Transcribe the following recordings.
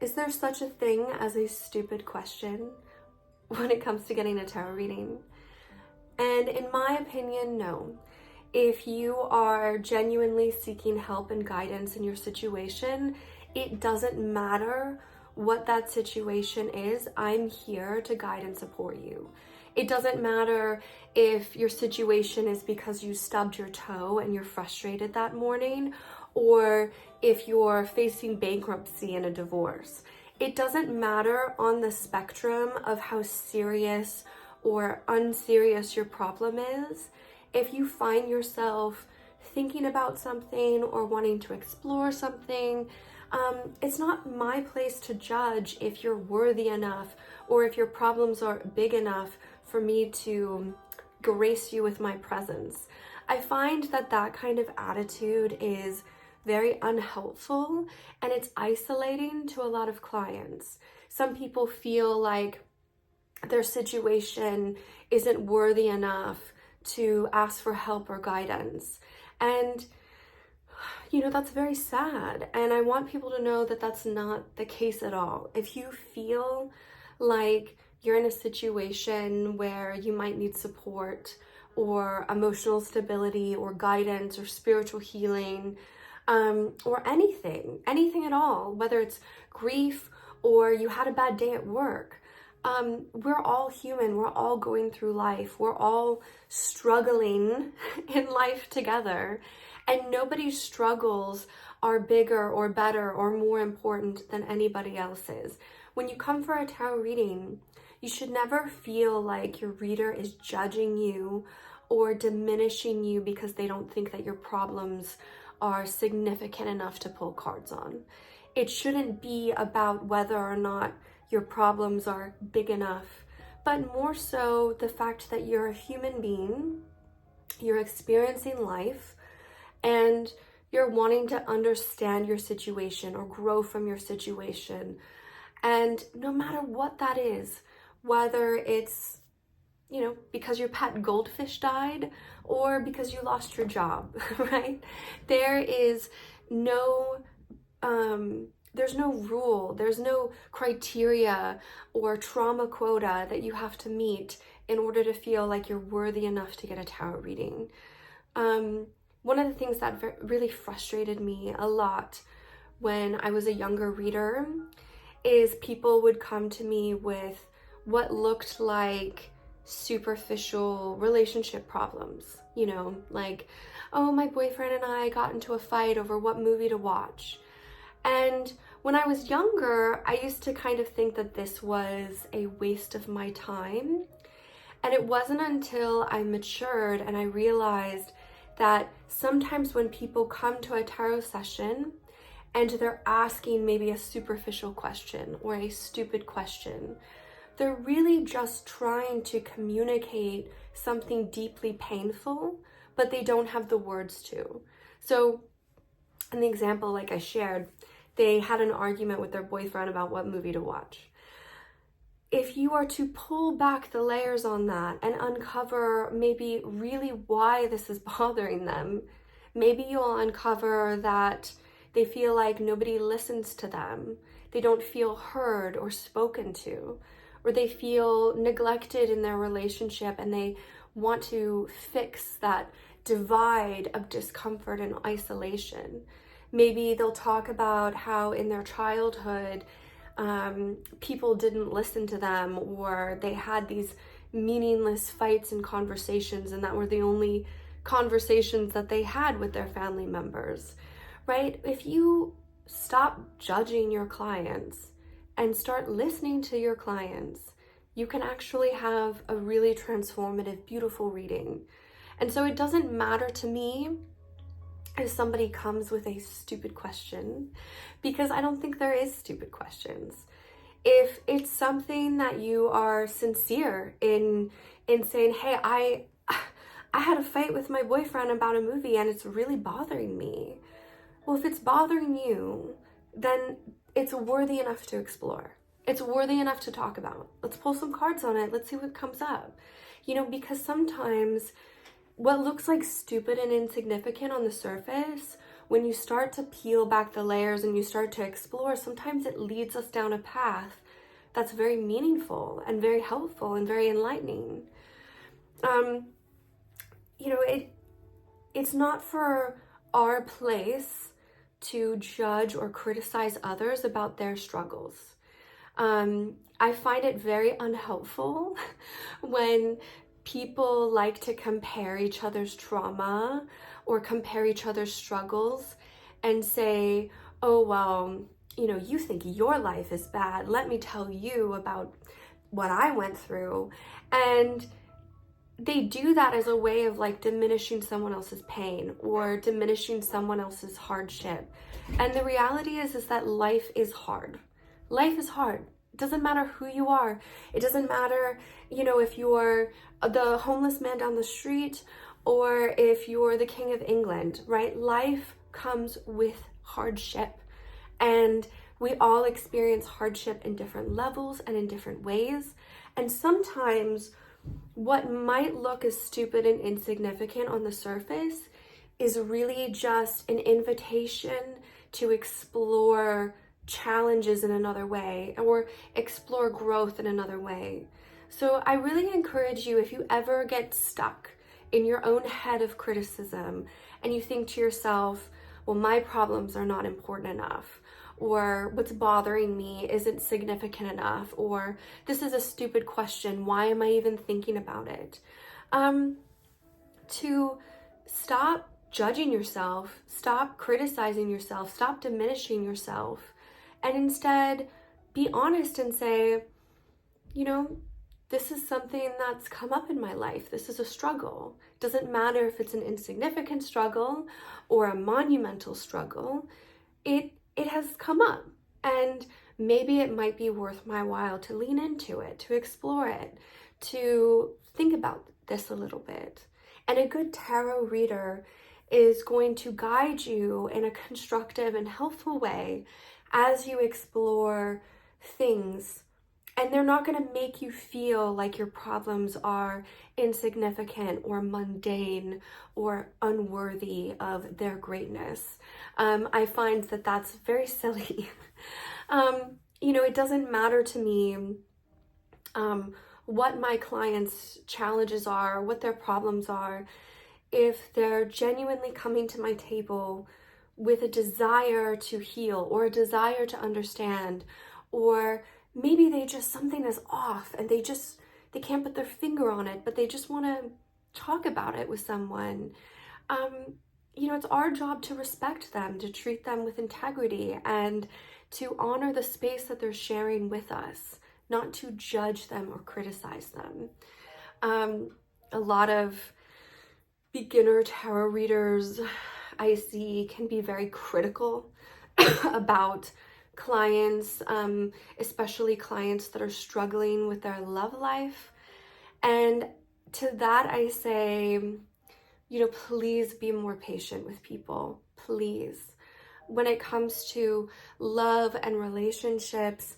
Is there such a thing as a stupid question when it comes to getting a tarot reading? And in my opinion, no. If you are genuinely seeking help and guidance in your situation, it doesn't matter what that situation is. I'm here to guide and support you. It doesn't matter if your situation is because you stubbed your toe and you're frustrated that morning, or if you're facing bankruptcy and a divorce. It doesn't matter on the spectrum of how serious or unserious your problem is. If you find yourself thinking about something or wanting to explore something, it's not my place to judge if you're worthy enough or if your problems are big enough for me to grace you with my presence. I find that that kind of attitude is very unhelpful and it's isolating to a lot of clients. Some people feel like their situation isn't worthy enough to ask for help or guidance. And that's very sad. And I want people to know that that's not the case at all. If you feel like you're in a situation where you might need support or emotional stability or guidance or spiritual healing, or anything at all, whether it's grief or you had a bad day at work, we're all human. We're all going through life. We're all struggling in life together. And nobody's struggles are bigger or better or more important than anybody else's. When you come for a tarot reading, you should never feel like your reader is judging you or diminishing you because they don't think that your problems are significant enough to pull cards on. It shouldn't be about whether or not your problems are big enough, but more so the fact that you're a human being, you're experiencing life, and you're wanting to understand your situation or grow from your situation. And no matter what that is, whether it's because your pet goldfish died or because you lost your job, right? There is there's no rule, there's no criteria or trauma quota that you have to meet in order to feel like you're worthy enough to get a tarot reading. One of the things that really frustrated me a lot when I was a younger reader is people would come to me with what looked like superficial relationship problems, like, oh, my boyfriend and I got into a fight over what movie to watch. And when I was younger, I used to kind of think that this was a waste of my time. And it wasn't until I matured and I realized that sometimes when people come to a tarot session and they're asking maybe a superficial question or a stupid question, they're really just trying to communicate something deeply painful, but they don't have the words to. So in the example like I shared, they had an argument with their boyfriend about what movie to watch. If you are to pull back the layers on that and uncover maybe really why this is bothering them, maybe you'll uncover that they feel like nobody listens to them. They don't feel heard or spoken to, or they feel neglected in their relationship and they want to fix that divide of discomfort and isolation. Maybe they'll talk about how in their childhood, people didn't listen to them, or they had these meaningless fights and conversations, and that were the only conversations that they had with their family members, right? If you stop judging your clients and start listening to your clients, you can actually have a really transformative, beautiful reading. And so it doesn't matter to me if somebody comes with a stupid question, because I don't think there is stupid questions. If it's something that you are sincere in saying, hey, I had a fight with my boyfriend about a movie and it's really bothering me. Well, if it's bothering you, then it's worthy enough to explore. It's worthy enough to talk about. Let's pull some cards on it. Let's see what comes up. Because sometimes what looks like stupid and insignificant on the surface when you start to peel back the layers and you start to explore, sometimes it leads us down a path that's very meaningful and very helpful and very enlightening. It's not for our place to judge or criticize others about their struggles. I find it very unhelpful when people like to compare each other's trauma or compare each other's struggles and say, oh, well, you think your life is bad. Let me tell you about what I went through. And they do that as a way of like diminishing someone else's pain or diminishing someone else's hardship. And the reality is that life is hard. Life is hard. It doesn't matter who you are. It doesn't matter, if you're the homeless man down the street or if you're the king of England, right? Life comes with hardship. And we all experience hardship in different levels and in different ways. And sometimes what might look as stupid and insignificant on the surface is really just an invitation to explore challenges in another way or explore growth in another way. So I really encourage you, if you ever get stuck in your own head of criticism and you think to yourself, well, my problems are not important enough, or what's bothering me isn't significant enough, or this is a stupid question, why am I even thinking about it? To stop judging yourself, stop criticizing yourself, stop diminishing yourself, and instead be honest and say, this is something that's come up in my life. This is a struggle. It doesn't matter if it's an insignificant struggle or a monumental struggle. It has come up, and maybe it might be worth my while to lean into it, to explore it, to think about this a little bit. And a good tarot reader is going to guide you in a constructive and helpful way as you explore things. And they're not going to make you feel like your problems are insignificant or mundane or unworthy of their greatness. I find that that's very silly. It doesn't matter to me what my clients' challenges are, what their problems are, if they're genuinely coming to my table with a desire to heal or a desire to understand, or maybe something is off and they can't put their finger on it, but they just want to talk about it with someone. It's our job to respect them, to treat them with integrity, and to honor the space that they're sharing with us, not to judge them or criticize them. A lot of beginner tarot readers I see can be very critical about clients, especially clients that are struggling with their love life. And to that I say, please be more patient with people, please. When it comes to love and relationships,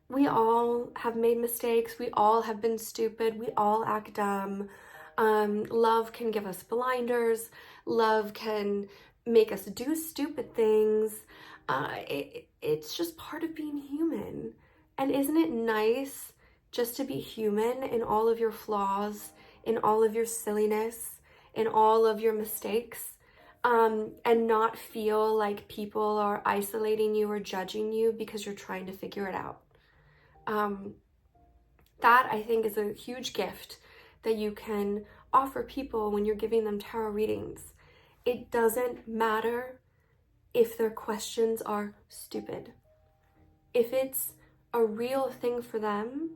we all have made mistakes. We all have been stupid. We all act dumb. Love can give us blinders. Love can make us do stupid things. It's just part of being human. And isn't it nice just to be human in all of your flaws, in all of your silliness, in all of your mistakes, and not feel like people are isolating you or judging you because you're trying to figure it out? That I think is a huge gift that you can offer people when you're giving them tarot readings. It doesn't matter if their questions are stupid. If it's a real thing for them,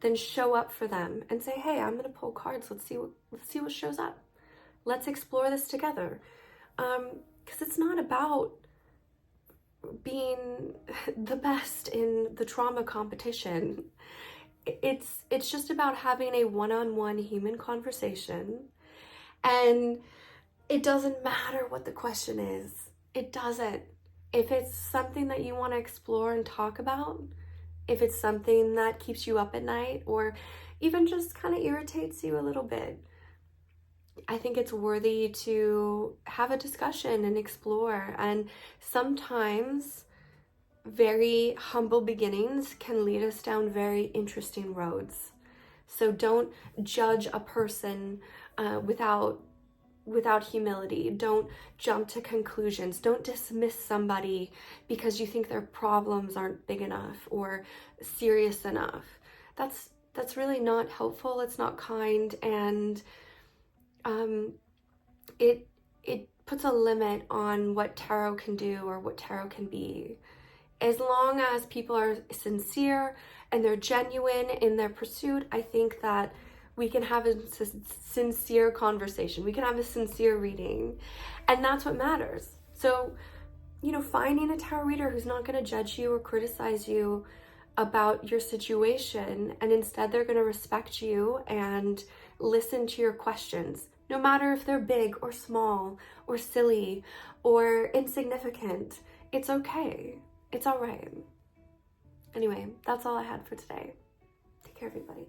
then show up for them and say, hey, I'm gonna pull cards. Let's see what shows up. Let's explore this together. Because it's not about being the best in the trauma competition. It's just about having a one-on-one human conversation. And it doesn't matter what the question is. It doesn't. If it's something that you want to explore and talk about, if it's something that keeps you up at night or even just kind of irritates you a little bit, I think it's worthy to have a discussion and explore. And sometimes very humble beginnings can lead us down very interesting roads. So don't judge a person without humility. Don't jump to conclusions. Don't dismiss somebody because you think their problems aren't big enough or serious enough. That's really not helpful. It's not kind, and it puts a limit on what tarot can do or what tarot can be. As long as people are sincere and they're genuine in their pursuit, I think that we can have a sincere conversation. We can have a sincere reading, and that's what matters. So, finding a tarot reader who's not going to judge you or criticize you about your situation, and instead they're going to respect you and listen to your questions, no matter if they're big or small or silly or insignificant. It's okay. It's all right. Anyway, that's all I had for today. Take care, everybody.